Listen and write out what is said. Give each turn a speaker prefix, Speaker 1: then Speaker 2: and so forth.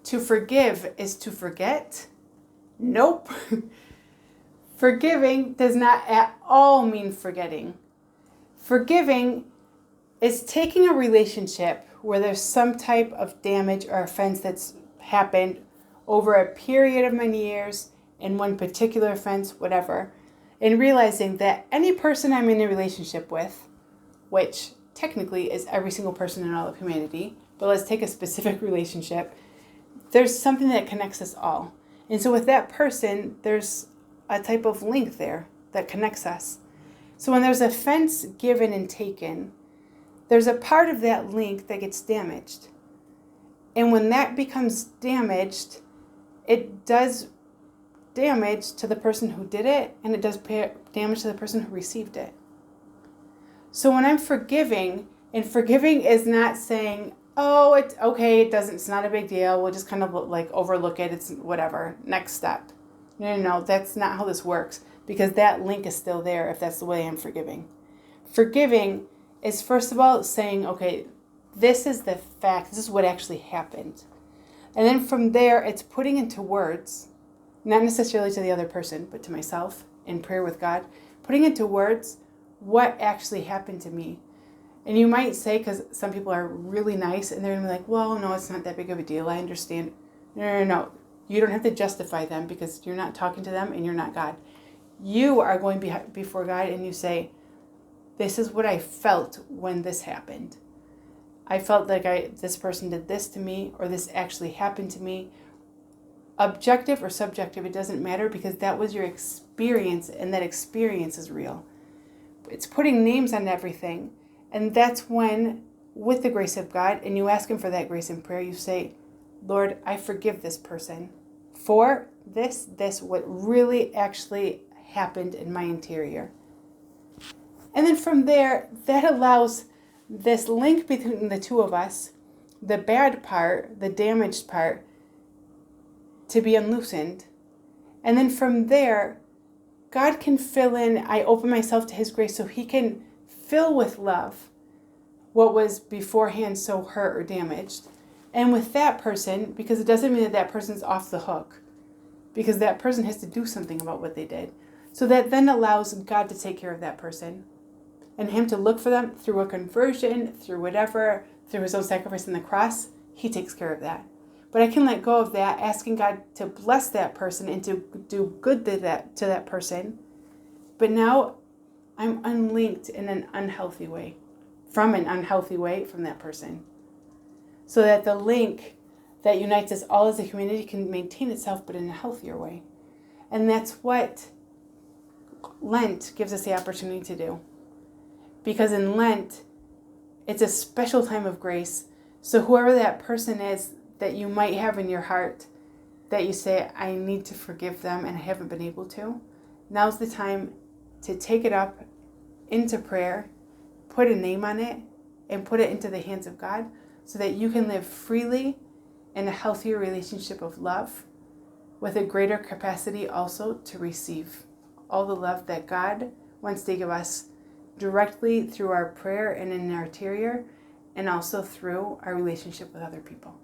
Speaker 1: to forgive is to forget? Nope. Forgiving does not at all mean forgetting. Forgiving is taking a relationship where there's some type of damage or offense that's happened over a period of many years, in one particular offense, whatever, and realizing that any person I'm in a relationship with, which technically is every single person in all of humanity, but let's take a specific relationship, there's something that connects us all. And so with that person, there's a type of link there that connects us. So when there's offense given and taken, there's a part of that link that gets damaged. And when that becomes damaged, it does damage to the person who did it, and it does damage to the person who received it. So when I'm forgiving, and forgiving is not saying, oh, it's okay, it's not a big deal, we'll just kind of like overlook it, it's whatever, next step. No, that's not how this works, because that link is still there if that's the way I'm forgiving. Forgiving is first of all saying, okay, this is the fact, this is what actually happened. And then from there, it's putting into words, not necessarily to the other person, but to myself in prayer with God, putting into words what actually happened to me. And you might say, because some people are really nice, and they're going to be like, well, no, it's not that big of a deal, I understand. No. You don't have to justify them, because you're not talking to them and you're not God. You are going before God and you say, this is what I felt when this happened. I felt like this person did this to me, or this actually happened to me. Objective or subjective, it doesn't matter, because that was your experience, and that experience is real. It's putting names on everything, and that's when, with the grace of God, and you ask Him for that grace in prayer, you say, Lord, I forgive this person for this, what really actually happened in my interior. And then from there, that allows this link between the two of us, the bad part, the damaged part, to be unloosened. And then from there, God can fill in, I open myself to His grace so He can fill with love what was beforehand so hurt or damaged. And with that person, because it doesn't mean that person's off the hook, because that person has to do something about what they did. So that then allows God to take care of that person, and Him to look for them through a conversion, through whatever, through His own sacrifice on the cross. He takes care of that. But I can let go of that, asking God to bless that person and to do good to that person. But now I'm unlinked in an unhealthy way, from that person. So that the link that unites us all as a community can maintain itself, but in a healthier way. And that's what Lent gives us the opportunity to do. Because in Lent, it's a special time of grace. So whoever that person is that you might have in your heart, that you say, I need to forgive them and I haven't been able to, now's the time to take it up into prayer, put a name on it, and put it into the hands of God, so that you can live freely in a healthier relationship of love, with a greater capacity also to receive all the love that God wants to give us directly through our prayer and in our interior, and also through our relationship with other people.